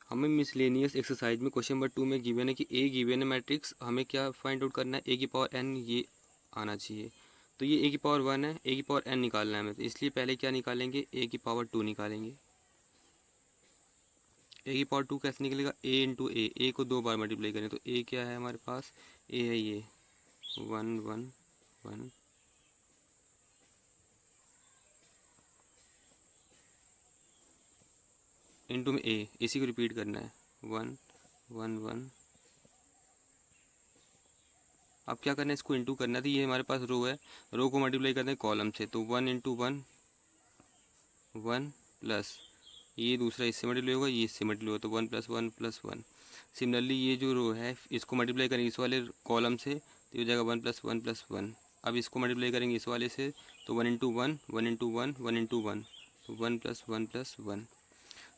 हमें miscellaneous exercise में question number 2 में गिवन है कि ए गिवन है मैट्रिक्स, हमें क्या फाइंड आउट करना है, ए की पावर एन ये आना चाहिए। तो ये ए की पावर 1 है, ए की पावर एन निकालना है हमें, तो इसलिए पहले क्या निकालेंगे, ए की पावर 2 निकालेंगे। ए की पावर 2 कैसे निकलेगा, ए इंटू ए को 2 बार मल्टीप्लाई करें तो ए क्या है हमारे पास, ए है ये 1 1 1 इंटू में ए, इसी को रिपीट करना है 1 1 1। अब क्या करना है, इसको इंटू करना है, तो ये हमारे पास रो है, रो को मल्टीप्लाई करते हैं कॉलम से, तो 1 इंटू 1 1 प्लस ये दूसरा इससे मल्टीप्लाई होगा, ये इससे मल्टीप्लाई होगा, तो 1 प्लस 1 प्लस 1। सिमिलरली ये जो रो है इसको मल्टीप्लाई करेंगे इस वाले कॉलम से, तो ये हो जाएगा 1 प्लस 1 प्लस 1। अब इसको मल्टीप्लाई करेंगे इस वाले से, तो 1 इंटू 1 1 इंटू 1 1 इंटू 1, तो 1 प्लस 1 प्लस 1।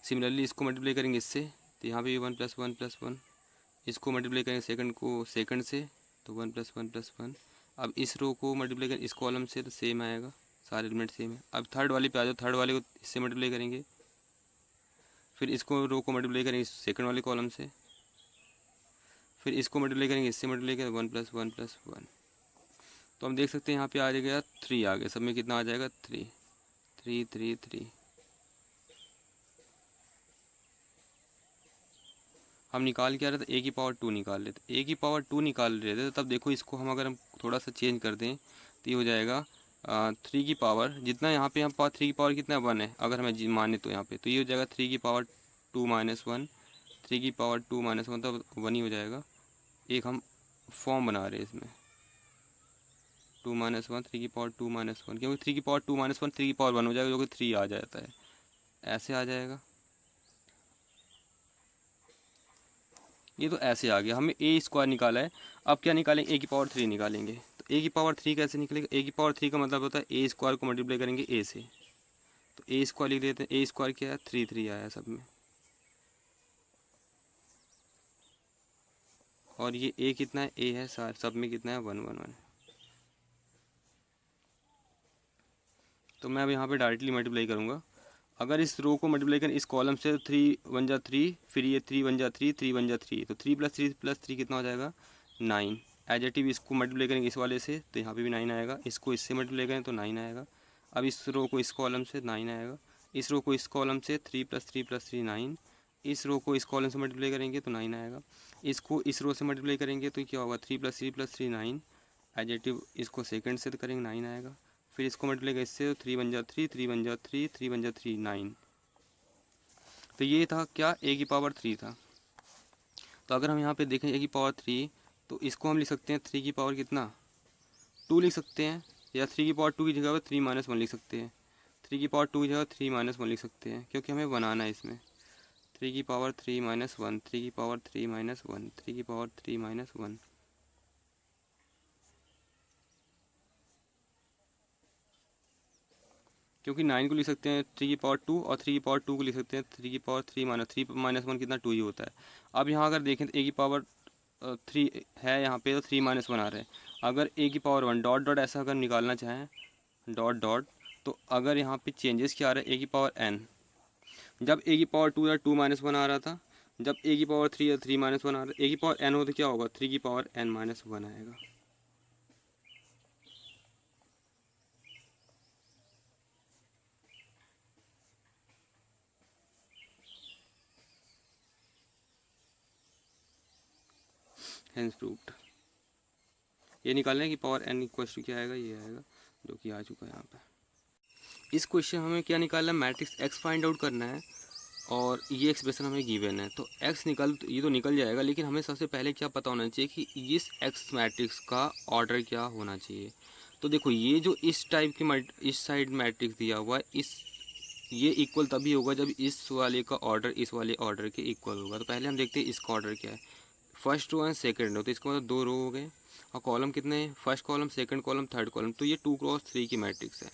सिमिलरली इसको मल्टीप्लाई करेंगे इससे, तो यहाँ पे भी 1 प्लस 1 प्लस 1। इसको मल्टीप्लाई करेंगे सेकंड को सेकंड से, तो 1 प्लस 1 प्लस 1। अब इस रो को मल्टीप्लाई करें इस कॉलम से, तो सेम आएगा, सारे एलिमेंट सेम है। अब थर्ड वाले पे आ जाओ, थर्ड वाले को इससे मल्टीप्लाई करेंगे, फिर इसको रो को मल्टीप्लाई करेंगे इस सेकंड वाले कॉलम से, फिर इसको मल्टीप्लाई करेंगे इससे मल्टीप्लाई करेंगे 1 प्लस 1 प्लस 1। तो हम देख सकते हैं यहाँ पे आ जाएगा 3 आ गया, सब में कितना आ जाएगा 3 3 3 3। हम निकाल क्या रहे थे, ए की पावर 2 निकाल रहे थे, ए की पावर 2 निकाल रहे थे, तब देखो इसको हम अगर हम थोड़ा सा चेंज कर दें तो ये हो जाएगा 3 की पावर, जितना यहाँ पे हम 3 की पावर कितना 1 है, अगर हमें माने तो यहाँ पे, तो ये हो जाएगा 3 की पावर 2 माइनस 1, 3 की पावर 2 माइनस 1 तब 1 ही हो जाएगा। एक हम फॉर्म बना रहे हैं इसमें 2 माइनस 1 3 की पावर 2 माइनस 1, क्योंकि 3 की पावर 2 माइनस 1 3 की पावर 1 हो जाएगा, जो कि 3 आ जाता है, ऐसे आ जाएगा। ये तो ऐसे आ गया, हमें ए स्क्वायर निकाला है। अब क्या निकालेंगे, ए की पावर 3 निकालेंगे, तो ए की पावर 3 कैसे निकलेगा, ए की पावर 3 का मतलब होता है ए स्क्वायर को मल्टीप्लाई करेंगे ए से, तो ए स्क्वायर लिख देते हैं, ए स्क्वायर क्या है 3 3 आया सब में, और ये ए कितना है, ए है सब में कितना है 1 1 1। तो मैं अब यहाँ पे डायरेक्टली मल्टीप्लाई करूँगा, अगर इस रो को मल्टीप्लाई करें इस कॉलम से, 3 1 जा 3, फिर ये 3 1 जा 3 3 1 जा 3, तो 3 प्लस 3 कितना हो जाएगा 9। एडजेटिव इसको मल्टीप्लाई करेंगे इस वाले से, तो यहाँ पे भी 9 आएगा, इसको इससे मल्टीप्लाई करें तो 9 आएगा। अब इस रो को इस कॉलम से 9 आएगा, इस रो को इस कॉलम से 3 प्लस 3 प्लस 3 9, इस रो को इस कॉलम से मल्टीप्लाई करेंगे तो 9 आएगा, इसको इस रो से मल्टीप्लाई करेंगे तो क्या होगा 3 प्लस 3 9। एडजेटिव इसको सेकंड से तो करेंगे 9 आएगा, फिर इसको मल्टीप्लाई करें इससे, 3 1 जा 3 3 1 जा 3 3 1 जा 3 9। तो ये था क्या, ए की पावर 3 था। तो अगर हम यहाँ पे देखें ए की पावर 3, तो इसको हम लिख सकते हैं 3 की पावर कितना 2 लिख सकते हैं, या 3 की पावर 2 की जगह पर 3 माइनस 1 लिख सकते हैं, 3 की पावर 2 की जगह 3 माइनस 1 लिख सकते हैं, क्योंकि हमें बनाना है इसमें 3 की पावर 3 माइनस 1 3 की पावर 3 माइनस 1 3 की पावर 3 माइनस 1। क्योंकि 9 को लिख सकते हैं 3 की पावर 2, और 3 की पावर 2 को लिख सकते हैं 3 की पावर 3 माइनस 1 कितना 2 ही होता है। अब यहाँ अगर देखें तो ए की पावर 3 है यहाँ पे, तो 3 माइनस 1 आ रहा है। अगर ए की पावर 1 डॉट डॉट ऐसा अगर निकालना चाहें डॉट डॉट, तो अगर यहाँ पे चेंजेस क्या आ रहा है, ए की पावर एन, जब ए की पावर 2 या 2 माइनस 1 आ रहा था, जब ए की पावर 3 या 3 माइनस 1 आ रहा है, ए की पावर एन हो तो क्या होगा 3 की पावर एन माइनस 1 आएगा। Hence proved. ये निकालना है कि पावर एन इक्वल टू क्या आएगा, ये आएगा जो कि आ चुका है यहाँ पे। इस क्वेश्चन हमें क्या निकालना है, मैट्रिक्स एक्स फाइंड आउट करना है, और ये एक्सप्रेशन हमें गिवन है, तो एक्स ये तो निकल जाएगा, लेकिन हमें सबसे पहले क्या पता होना चाहिए कि इस एक्स मैट्रिक्स का ऑर्डर क्या होना चाहिए। तो देखो ये जो इस टाइप की इस साइड मैट्रिक्स दिया हुआ है, ये इक्वल तभी होगा जब इस वाले का ऑर्डर इस वाले ऑर्डर के इक्वल होगा। तो पहले हम देखते हैं इसका ऑर्डर क्या है, first row and second row, तो इसका मतलब 2 रो हो गए, और कॉलम कितने हैं, first column second column third column, तो ये 2 क्रॉस 3 की मैट्रिक्स है।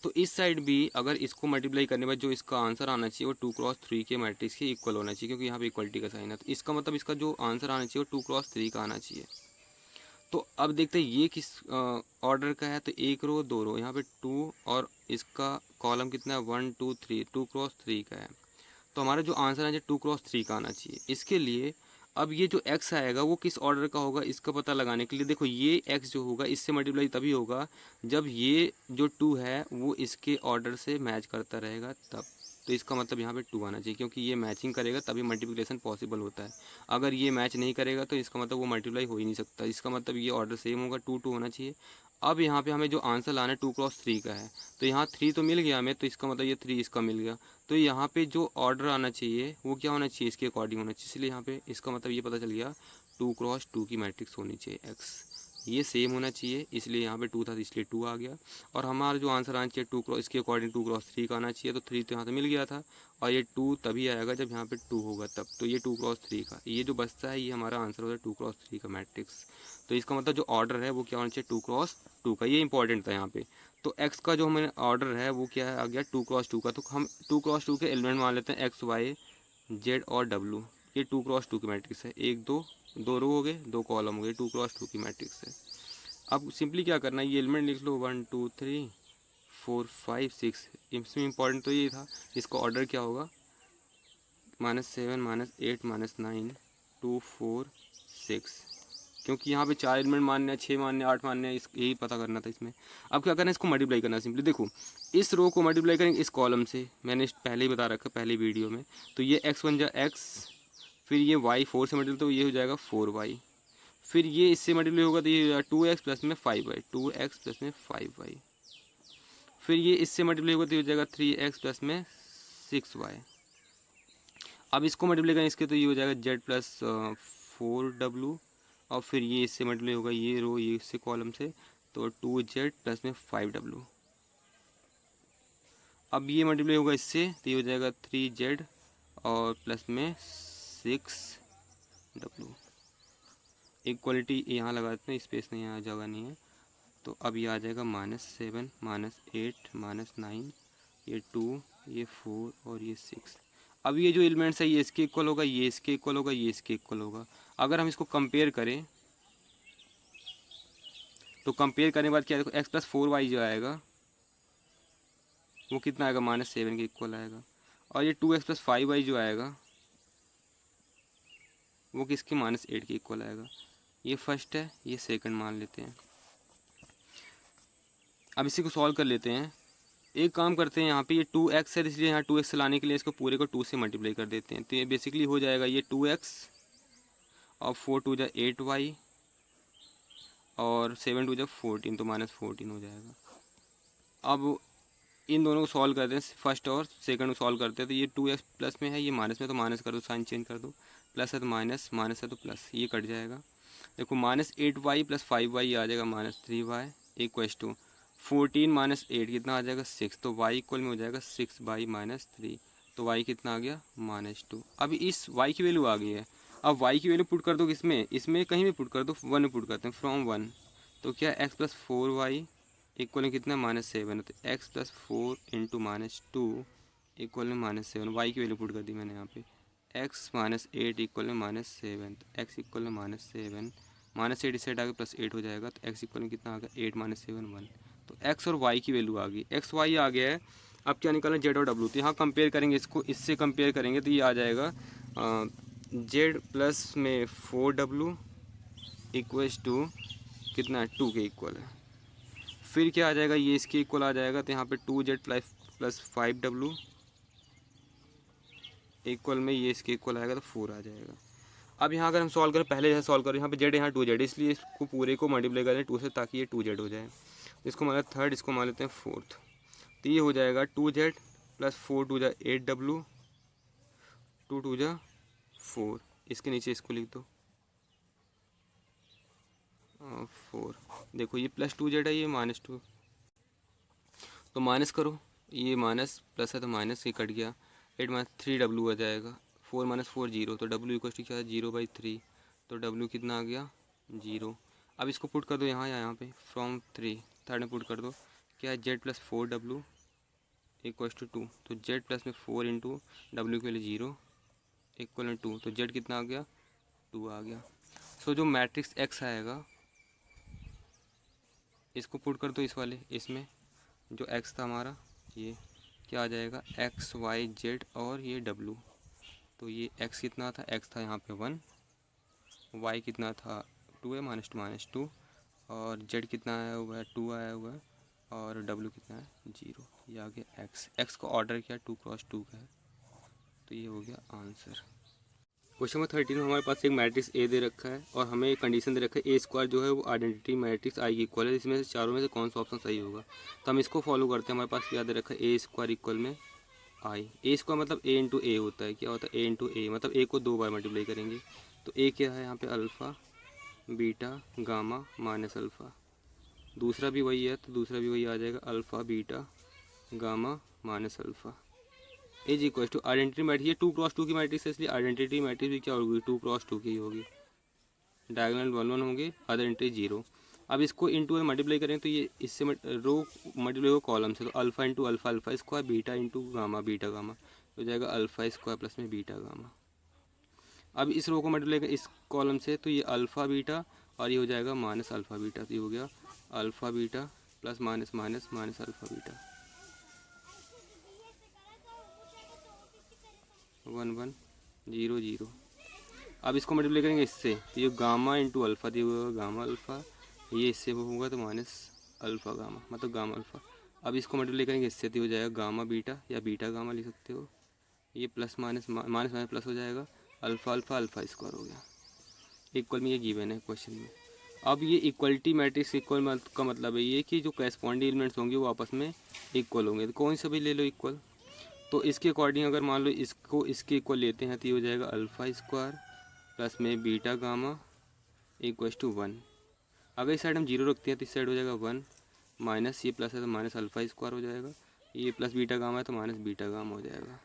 तो इस साइड भी अगर इसको मल्टीप्लाई करने बाद जो इसका आंसर आना चाहिए वो 2 क्रॉस 3 के मैट्रिक्स के इक्वल होना चाहिए, क्योंकि यहाँ पे इक्वलिटी का साइन है, तो इसका मतलब इसका जो आंसर आना चाहिए वो 2 क्रॉस 3 का आना चाहिए। तो अब देखते हैं ये किस ऑर्डर का है, तो 1 रो 2 रो, यहाँ पे 2, और इसका कॉलम कितना है 1 2 3, 2 क्रॉस 3 का है। तो हमारा जो आंसर है 2×3 का आना चाहिए। इसके लिए अब ये जो x आएगा वो किस ऑर्डर का होगा, इसका पता लगाने के लिए देखो ये x जो होगा इससे मल्टीप्लाई तभी होगा जब ये जो 2 है वो इसके ऑर्डर से मैच करता रहेगा तब। तो इसका मतलब यहाँ पे 2 आना चाहिए, क्योंकि ये मैचिंग करेगा तभी मल्टीप्लिकेशन पॉसिबल होता है। अगर ये मैच नहीं करेगा तो इसका मतलब वो मल्टीप्लाई हो ही नहीं सकता। इसका मतलब ये ऑर्डर सेम होगा, 2 होना चाहिए। अब यहाँ पे हमें जो आंसर लाना है 2×3 का है, तो यहाँ 3 तो मिल गया हमें, तो इसका मतलब ये 3 इसका मिल गया। तो यहाँ पे जो ऑर्डर आना चाहिए वो क्या होना चाहिए, इसके अकॉर्डिंग होना चाहिए। इसलिए यहाँ पे इसका मतलब ये पता चल गया 2×2 की मैट्रिक्स होनी चाहिए x, ये सेम होना चाहिए। इसलिए यहाँ पे 2 था इसलिए 2 आ गया। और हमारा जो आंसर आना चाहिए 2 इसके अकॉर्डिंग 2×3 का आना चाहिए, तो 3 तो यहाँ से मिल गया था, और ये 2 तभी आएगा जब यहाँ पे 2 होगा तब। तो ये 2×3 का ये जो बचता है ये हमारा आंसर होता है 2×3 का मैट्रिक्स। तो इसका मतलब जो ऑर्डर है वो क्या होना चाहिए 2×2 का, ये इंपॉर्टेंट था यहाँ पे। तो x का जो हमें ऑर्डर है वो क्या है आ गया 2×2 का। तो हम 2×2 के एलिमेंट मान लेते हैं x y z और w। ये 2×2 की मैट्रिक्स है, 1 2 2 रो हो गए, 2 कॉलम हो गए, 2×2 की मैट्रिक्स है। अब सिंपली क्या करना है, ये एलिमेंट लिख लो 1 2 3 4 5 6। इसमें इंपॉर्टेंट तो ये था, इसका ऑर्डर क्या होगा -7 -8 -9 2 4 6, क्योंकि यहाँ पे 4 एलिमेंट मानने हैं, 6 मानने हैं, 8 मानने हैं, इस यही पता करना था इसमें। अब क्या करना है, इसको मल्टीप्लाई करना है सिंपली। देखो इस रो को मल्टीप्लाई करेंगे इस कॉलम से, मैंने पहले ही बता रखा पहली वीडियो में। तो ये x बन जाए x, फिर ये y 4 से मल्टीप्लाई तो ये हो जाएगा 4y, फिर ये इससे मल्टीप्लाई होगा तो ये हो जाएगा 2x प्लस में 5y, 2x प्लस में 5y, फिर ये इससे मल्टीप्लाई होगा तो ये हो जाएगा 3x प्लस में 6y। अब इसको मल्टीप्लाई करें इसके तो ये हो जाएगा z प्लस 4w, और फिर ये इससे मल्टीप्लाई होगा ये रो ये इससे कॉलम से, तो 2z प्लस में 5w। अब ये मल्टीप्लाई होगा इससे तो ये हो जाएगा 3z और प्लस में 6w। इक्वलिटी यहाँ लगाते हैं, स्पेस नहीं यहाँ जगह नहीं है, तो अब ये आ जाएगा -7 -8 -9, ये 2 ये 4 और ये 6। अब ये जो एलिमेंट्स है ये इसके इक्वल होगा, ये इसके इक्वल होगा, ये इसके इक्वल होगा। अगर हम इसको कंपेयर करें तो कंपेयर करने के बाद क्या देखो x प्लस 4y जो आएगा वो कितना आएगा -7 के इक्वल आएगा, और ये 2x प्लस 5y जो आएगा वो किसके -8 के इक्वल आएगा। ये फर्स्ट है, ये सेकंड मान लेते हैं। अब इसी को सॉल्व कर लेते हैं। एक काम करते हैं, यहाँ पे ये 2x है इसलिए यहाँ 2x से लाने के लिए इसको पूरे को 2 से मल्टीप्लाई कर देते हैं। तो ये बेसिकली हो जाएगा ये 2x और 4 2 जा 8y और 7 2 जा 14, तो -14 हो जाएगा। अब इन दोनों को सॉल्व करते हैं, फर्स्ट और सेकंड को सॉल्व करते हैं। तो ये 2x प्लस में है, ये माइनस में, तो माइनस कर दो, साइन चेंज कर दो, प्लस है तो माइनस, माइनस है तो प्लस, ये कट जाएगा। देखो -8y प्लस 5y आ जाएगा -3y इक्वल्स टू 14 -8 कितना आ जाएगा 6, तो y इक्वल में हो जाएगा 6y -3, तो y कितना आ गया -2। अब इस y की वैल्यू आ गई है, अब y की वैल्यू पुट कर दो किसमें, इसमें कहीं भी पुट कर दो, 1 में पुट करते हैं, फ्रॉम 1। तो क्या x प्लस 4y इक्वल में कितना -7, तो x प्लस 4 इंटू -2 इक्वल में -7, y की वैल्यू पुट कर दी मैंने यहाँ पे, x -8 इक्वल में -7, तो x इक्वल में -7, -8 इस साइड आ गया +8 हो जाएगा, तो x इक्वल में कितना आ गया 8 -7 1। तो x और y की वैल्यू आ गई, x y आ गया है। अब क्या निकालना z और w, तो यहाँ कंपेयर करेंगे, इसको इससे कंपेयर करेंगे तो ये आ जाएगा z प्लस में 4w इक्वल्स टू कितना 2 के इक्वल है। फिर क्या आ जाएगा, ये इसके इक्वल आ जाएगा, तो यहाँ पे 2z प्लस 5w इक्वल में ये इसके इक्वल आएगा, तो 4 आ जाएगा। अब यहाँ अगर हम सॉल्व करें, पहले जैसे सॉल्व करें, यहाँ पे z यहाँ 2z, इसलिए इसको पूरे को मल्टीप्लाई करें 2 से ताकि ये 2z हो जाए। इसको मान लेते थर्ड, इसको मान लेते हैं फोर्थ, तो ये हो जाएगा 2z प्लस 4 2 जा 8w 2 2 जा 4, इसके नीचे इसको लिख दो 4। देखो ये प्लस 2z है, ये -2, तो माइनस करो, ये माइनस प्लस है तो माइनस, ये कट गया, 8 3w आ जाएगा, 4 - 4 0, तो w इक्वल टू क्या है 0/3, तो w कितना आ गया 0। अब इसको पुट कर दो यहाँ या यहाँ पे, फ्रॉम 3 थर्ड में पुट कर दो, क्या है z plus 4w equal to 2, तो z प्लस में 4 इंटू w के लिए 0 इक्वल में 2, तो z कितना आ गया 2 आ गया। सो जो मैट्रिक्स x आएगा इसको पुट कर दो इस वाले, इसमें जो x था हमारा ये, क्या आ जाएगा एक्स वाई जेड और ये डब्लू। तो ये एक्स कितना था, एक्स था यहाँ पे 1, वाई कितना था 2 है -2 और जेड कितना आया हुआ है 2 आया हुआ है और डब्लू कितना है 0। ये आ गया एक्स। एक्स का ऑर्डर क्या 2×2 का है, तो ये हो गया आंसर। क्वेश्चन नंबर 13 में हमारे पास एक मैट्रिक्स ए दे रखा है और हमें एक कंडीशन दे रखा है ए स्क्वायर जो है वो आइडेंटिटी मैट्रिक्स आई की इक्वल है, इसमें से चारों में से कौन सा ऑप्शन सही होगा। तो हम इसको फॉलो करते हैं। हमारे पास क्या दे रखा है ए स्क्वायर इक्वल में आई। ए स्क्वायर मतलब ए इंटू ए होता है। क्या होता है ए इंटू ए, मतलब ए को 2 बार मल्टीप्लाई करेंगे। तो ए क्या है यहाँ पे alpha beta gamma minus alpha. दूसरा भी वही है तो दूसरा भी वही आ जाएगा alpha beta gamma minus alpha is equal to identity matrix. ये 2×2 की मैट्रिक्स है, इसलिए आइडेंटिटी मैट्रिक्स भी क्या होगी 2×2 की होगी। डायगोनल 1 1 होंगे, आइडेंटिटी 0। अब इसको इंटू में मल्टीप्लाई करें तो ये इससे रो मल्टीप्लाई हो कॉलम से, तो alpha into alpha alpha square beta into gamma beta gamma हो जाएगा अल्फ़ा स्क्वायर प्लस में बीटा गामा। अब इस रो को मल्टीप्लाई करें इस कॉलम से तो ये अल्फ़ा बीटा और ये हो जाएगा माइनस अल्फ़ा बीटा। तो ये हो गया alpha beta plus minus minus minus alpha beta 1 1 0 0। अब इसको मल्टीप्लाई करेंगे इससे तो ये गामा इंटू अल्फ़ा दिया हुआ गामा अल्फ़ा, ये इससे वो होगा तो माइनस अल्फ़ा गामा मतलब गामा अल्फ़ा। अब इसको मल्टीप्लाई करेंगे इससे तो हो जाएगा गामा बीटा या बीटा गामा लिख सकते हो। ये plus minus minus minus plus हो जाएगा अल्फ़ा अल्फ़ा अल्फ़ा स्क्वायर हो गया। इक्वल में ये गिवन है क्वेश्चन में। अब ये इक्वलिटी मैट्रिक्स इक्वल का मतलब है ये कि जो करेस्पॉन्डिंग एलिमेंट्स होंगे वो आपस में इक्वल होंगे। तो कौन सा भी ले लो इक्वल। तो इसके अकॉर्डिंग अगर मान लो इसको इसके इक्वल लेते हैं तो ये हो जाएगा अल्फ़ा स्क्वायर प्लस में बीटा गामा इक्वल्स टू 1। अगर इस साइड हम 0 रखते हैं तो इस साइड हो जाएगा 1 माइनस ये प्लस है तो माइनस अल्फ़ा स्क्वायर हो जाएगा। ये प्लस बीटा गामा है तो माइनस बीटा गामा हो जाएगा।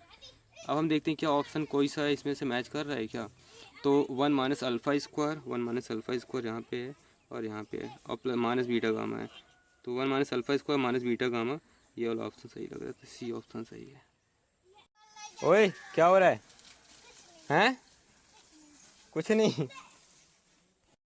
अब हम देखते हैं क्या ऑप्शन कोई सा है इसमें से मैच कर रहा है क्या। तो 1 माइनस अल्फ़ा स्क्वायर यहाँ पे है और यहाँ पे है और प्लस माइनस बीटा गामा है। तो 1 minus alpha square minus beta gamma, ये वाला ऑप्शन सही लग रहा है, तो सी ऑप्शन सही है। ओए क्या हो रहा है हैं? कुछ नहीं।